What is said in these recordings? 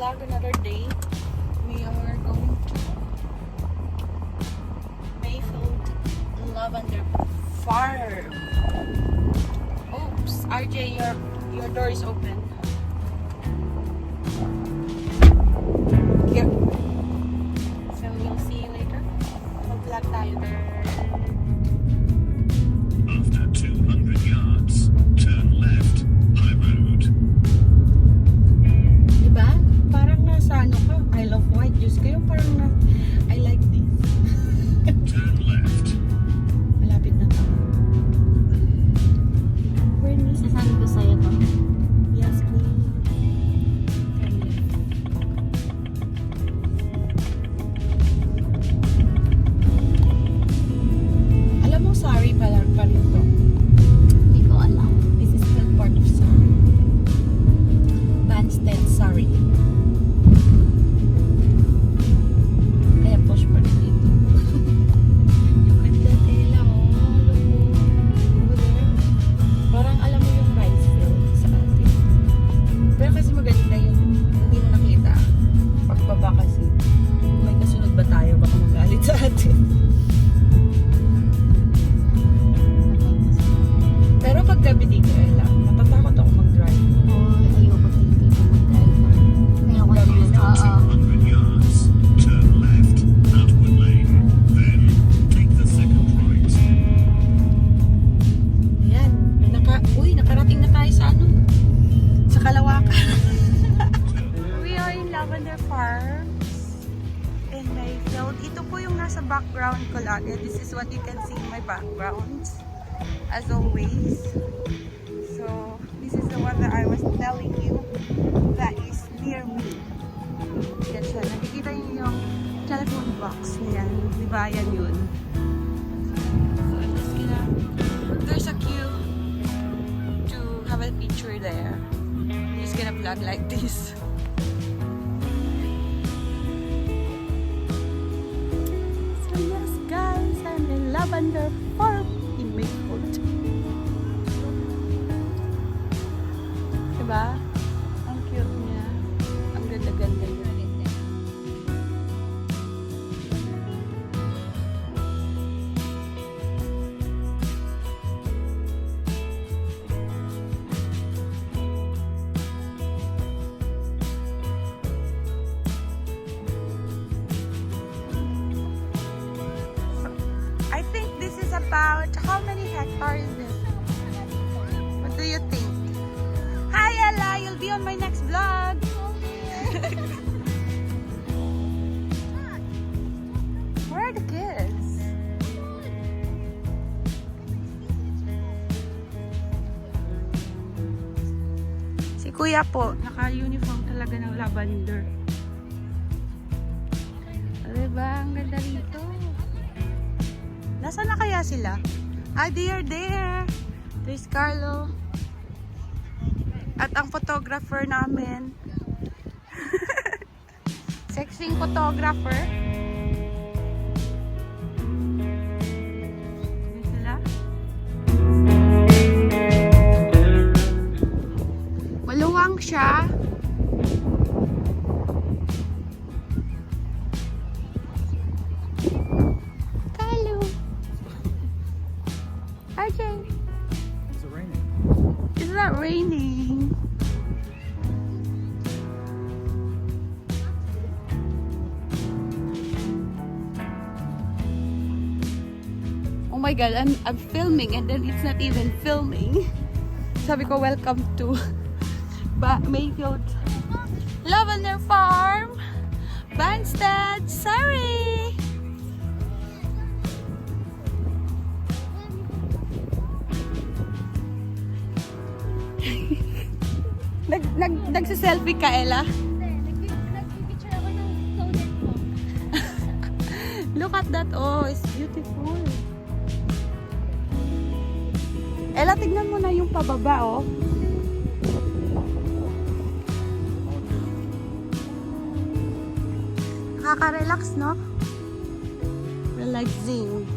vlog another day. We are going to Mayfield Lavender Farm. Oops, RJ, your door is open. Here. So we'll see you later. Mag-vlog tayo there. After 200 yards, turn left, high road. Diba? Parang nasa ano ka? I love white juice. Kayo parang na, I like this. Turn left. Malapit na tayo. Bernice, Sasabi ko sa'yo to. yes, please. Alam mo, sorry pala pa rin to. Hindi ko alam. This is still part of Surrey. Banstead, Surrey. Kaya push pa rin dito. Yung ganda tela, oh. Over there. Parang alam mo yung rice field sa atin. Pero kasi maganda yun. Hindi mo nakita. Pagbaba kasi. May kasunod ba tayo? Baka magalit sa atin. Pero pag gabi dito, natatakot ako mag-drive. Oo, ayoko hindi ko mag-drive. Ayoko naman. After 200 yards, turn left, outward lane. Then, take the second right. Ayan. Nakarating na tayo sa ano? Sa Kalawakan. We are in Lavender Farms in Mayfield. Ito po yung nasa background ko lagi. This is what you can see in my background. As always. So, this is the one that I was telling you that is near me. Yan siya. Nakikita niyo yung telephone box niyan. Di ba yan yun? So, I'm just gonna... There's a queue to have a picture there. I'm just gonna vlog like this. So, yes guys, I'm in Lavender Farm in Mayfield. Diba? Ang cute niya. Ang ganda-ganda niya. I think this is about how many hectares is this? What do you think? Hi Ella, you'll be on my next vlog. Where are the kids? Si Kuya po, naka-uniform talaga ng lavender. Diba? Ang ganda rito. Nasaan na kaya sila? Ah, they are there. There's Carlo. At ang photographer namin. Sexing photographer. Yun sila. Maluwang siya. Carlo. RJ. Is it raining? It's not raining. Oh my god, I'm filming and then it's not even filming. Sabi ko, welcome to Mayfield Lavender Farm, Banstead, Surrey. Nagsa-selfie ka, Ella? Nag-picture ako ng closet mo. Look at that. Oh, it's beautiful. Ella, tignan mo na yung pababa, oh. Nakaka-relax, no? Relaxing.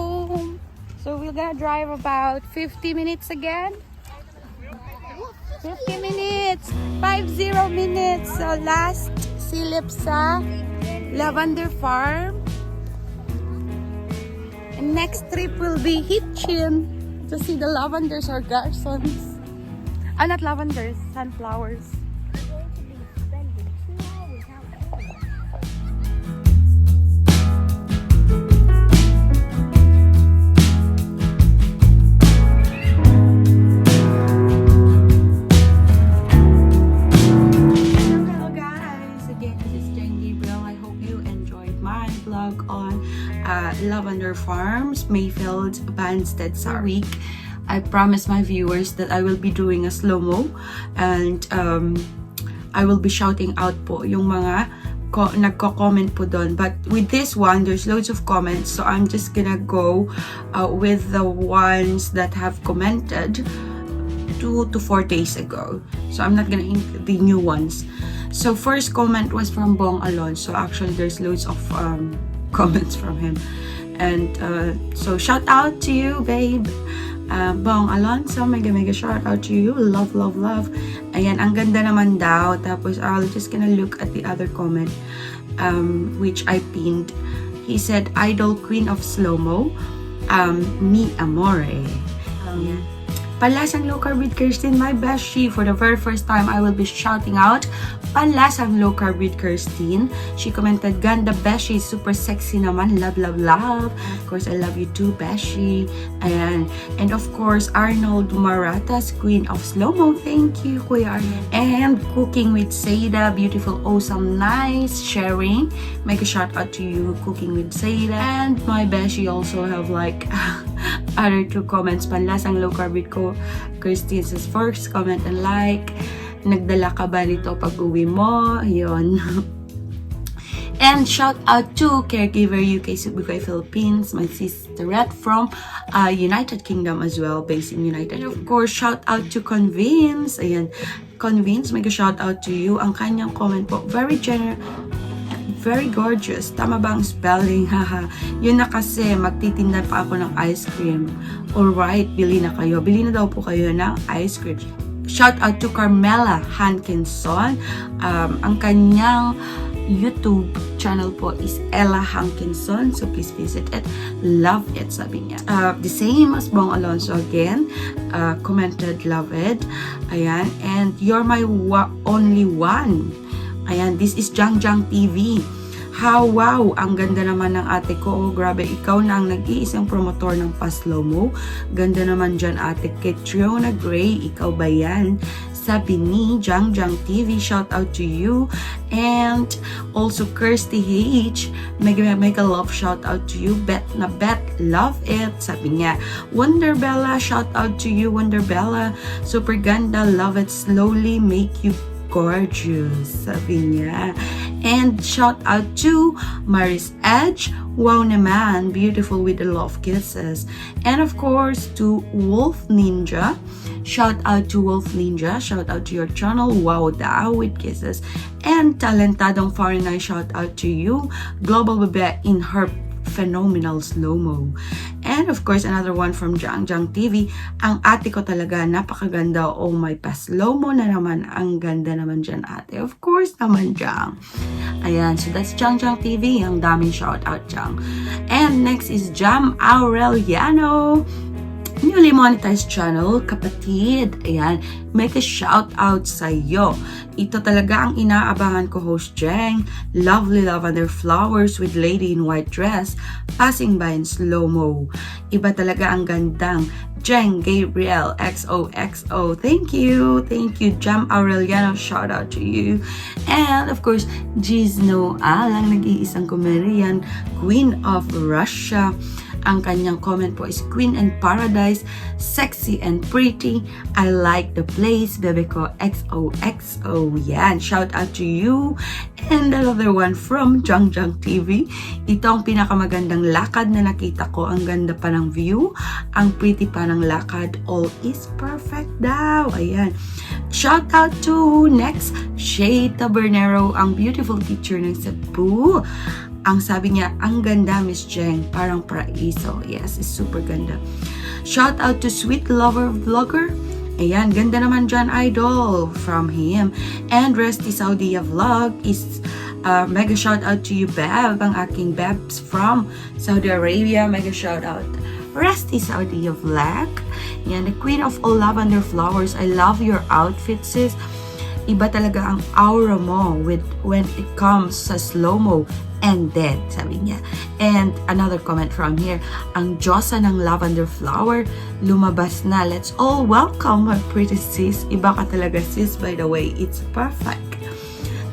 home. So we're gonna drive about 50 minutes again. 50 minutes. 50 minutes. So last silip sa Lavender Farm. And next trip will be Hitchin to see the lavenders or garçons. Ah, not lavenders, sunflowers. Hello guys, again this is Jheng Gabriel. I hope you enjoyed my vlog on Lavender Farms, Mayfield, Banstead, Surrey. I promised my viewers that I will be doing a slow-mo and I will be shouting out po yung mga nagko-comment po doon. But with this one, there's loads of comments, so I'm just gonna go with the ones that have commented 2 to 4 days ago. So I'm not gonna include the new ones. So first comment was from Bong Alonso. Actually, there's loads of comments from him. And so shout out to you, babe. Bong Alonso, mega shout out to you. Love, love, love. Ayan, ang ganda naman daw. Tapos I'll just gonna look at the other comment which I pinned. He said, idol queen of slow-mo, mi amore. Ayan. Palasang low carb with Kirsten, my bestie. For the very first time, I will be shouting out Palasang low carb with Kirsten. She commented, ganda beshi, super sexy naman, love, love, love. Of course, I love you too, beshi. And of course, Arnold Maratas, queen of slow-mo. Thank you, Kuya Arnold. And cooking with Seda, beautiful, awesome, nice, sharing. Make a shout out to you, cooking with Seda. And my beshi also have like other 2 comments. Panlasang low carb with Christine's first comment and like. Nagdala ka ba nito pag uwi mo? Yun. And shout out to Caregiver UK Subugoy Philippines, my sisterette from United Kingdom as well, based in United. And of course, shout out to Convince. Ayan, Convince, mega shout out to you. Ang kanyang comment po, very gorgeous. Tama ba ang spelling? Haha. Yun na kasi, magtitinda pa ako ng ice cream. Alright, bili na kayo. Bili na daw po kayo ng ice cream. Shout out to Carmela Hankinson. Ang kanyang YouTube channel po is Ella Hankinson. So please visit it. Love it, sabi niya. The same as Bong Alonso again. Commented, love it. Ayan. And you're my only one. Ayan, this is Jheng TV. How wow, ang ganda naman ng ate ko. Oh, grabe, ikaw na ang nag-iisang promotor ng pa-slow-mo. Ganda naman dyan, ate. Catriona Gray, ikaw ba yan? Sabi ni Jheng TV, shout out to you. And also Kirsty H, make a love shout out to you. Bet na bet, love it. Sabi niya, Wonder Bella, shout out to you, Wonder Bella. Super ganda, love it, slowly make you gorgeous, sabi niya. And shout out to Maris Edge, wow naman, beautiful with the love kisses. And of course to Wolf Ninja, shout out to Wolf Ninja, shout out to your channel, wow daw with kisses. And talentadong foreigner, shout out to you, Global Bebe in her phenomenal slow-mo. And of course, another one from Jheng TV. Ang ate ko talaga, napakaganda. Oh my pa, slow-mo na naman. Ang ganda naman dyan, ate. Of course naman, Jheng. Ayan, so that's Jheng TV. Ang daming shout-out, Jheng. And next is Jam Aureliano. Newly monetized channel, kapatid. Ayan, make a shout out sa iyo. Ito talaga ang inaabangan ko, host Jheng. Lovely lavender flowers with lady in white dress passing by in slow-mo. Iba talaga ang gandang. Jheng Gabriel XOXO. Thank you, Jam Aureliano. Shout out to you. And of course, Gizno Alang, nag-iisang comedian, Queen of Russia. Ang kanyang comment po is Queen and Paradise, sexy and pretty. I like the place, bebe ko, XOXO. Yan, shout out to you. And another one from Jheng TV. Ito ang pinakamagandang lakad na nakita ko. Ang ganda pa ng view, ang pretty pa ng lakad. All is perfect daw. Ayan. Shout out to next, Shay Tabernero, ang beautiful teacher ng Cebu. Ang sabi niya, ang ganda Miss Jheng, parang praiso. Yes, it's super ganda. Shout out to Sweet Lover Vlogger. Ayan, ganda naman dyan, idol, from him. And Resty Saudia Vlog is mega shout out to you, Bev, ang aking Bebs from Saudi Arabia. Mega shout out. Resty Saudia Vlog. Ayan, the queen of all lavender flowers. I love your outfit, sis. Iba talaga ang aura mo when it comes sa slow-mo and dead, sabi niya. And another comment from here, ang Diyosa ng lavender flower, lumabas na. Let's all welcome my pretty sis. Iba ka talaga, sis, by the way. It's perfect.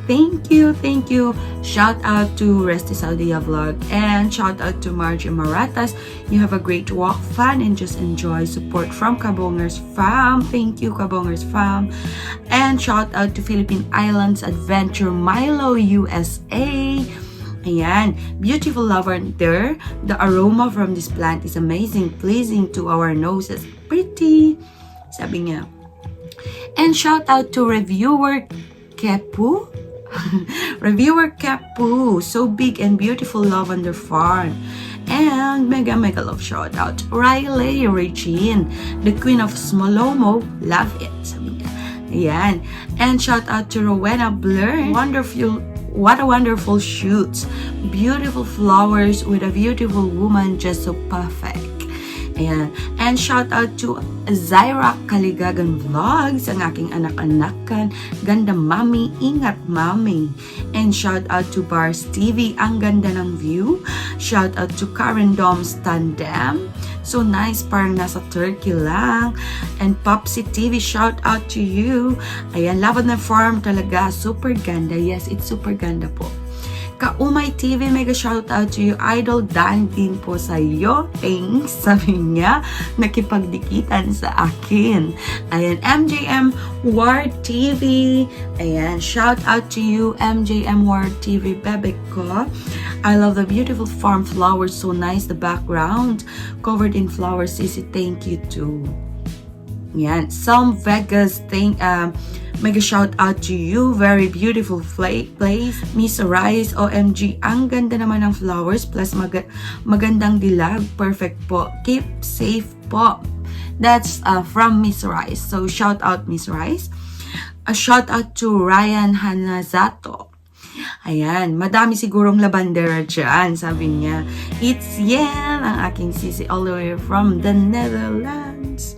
Thank you, thank you. Shout out to Resty Saudia Vlog and shout out to Margie Maratas. You have a great walk, fun, and just enjoy. Support from Kabongers Fram. Thank you, Kabongers Fram. And shout out to Philippine Islands Adventure Milo, USA. Ayan, beautiful lavender. The aroma from this plant is amazing, pleasing to our noses. Pretty, sabi niya. And shout out to reviewer Kepu. Reviewer Kepu, so big and beautiful lavender farm. And mega love shout out Riley Regine, the queen of Smolomo. Love it, sabi niya. Ayan. And shout out to Rowena Blur. What a wonderful shoot. Beautiful flowers with a beautiful woman, just so perfect. Ayan. And shout out to Zaira Kaligagan Vlogs, ang aking anak-anakan. Ganda mami, ingat mami. And shout out to Bars TV, ang ganda ng view. Shout out to Karen Dom's Tandem. So nice, parang nasa Turkey lang. And Popsy TV, shout out to you. Ayan, Lavender Farm talaga, super ganda. Yes, it's super ganda po. Kaumay TV, mega shout out to you, idol. Dan din po sa iyo. Thanks, sabi niya. Nakipagdikitan sa akin. Ayan, MJM Ward TV. Ayan, shout out to you, MJM Ward TV, bebe ko. I love the beautiful farm flowers. So nice, the background. Covered in flowers, Sissy. Thank you too. Ayan, some Vegas thing, mega shout out to you. Very beautiful place. Miss Rice, OMG. Ang ganda naman ng flowers. Plus magandang dilag. Perfect po. Keep safe po. That's from Miss Rice. So shout out Miss Rice. A shout out to Ryan Hanazato. Ayan, madami sigurong lavender dyan. Sabi niya, it's yan, ang aking sisi all the way from the Netherlands.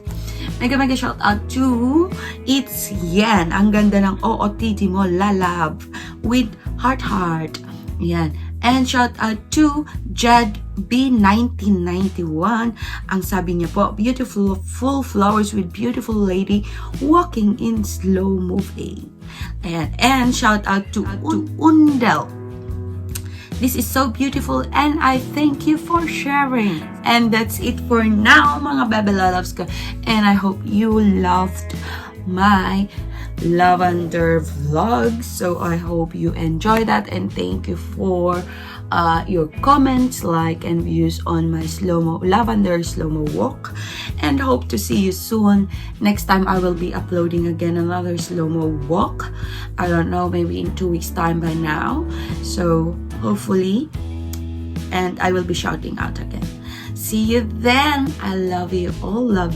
Mega shout out to It's Yan. Ang ganda ng OOTD mo, lalab with heart. Yan. And shout out to Jed B1991. Ang sabi niya po, beautiful full flowers with beautiful lady walking in slow moving. Ayan. And shout out to Undel. This is so beautiful and I thank you for sharing. And that's it for now, mga bebe loves ko. And I hope you loved my lavender vlog. So I hope you enjoy that and thank you for your comments, like, and views on my lavender slow-mo walk. And hope to see you soon. Next time I will be uploading again another slow-mo walk. I don't know, maybe in 2 weeks time by now. So hopefully, and I will be shouting out again. See you then. I love you all. Love.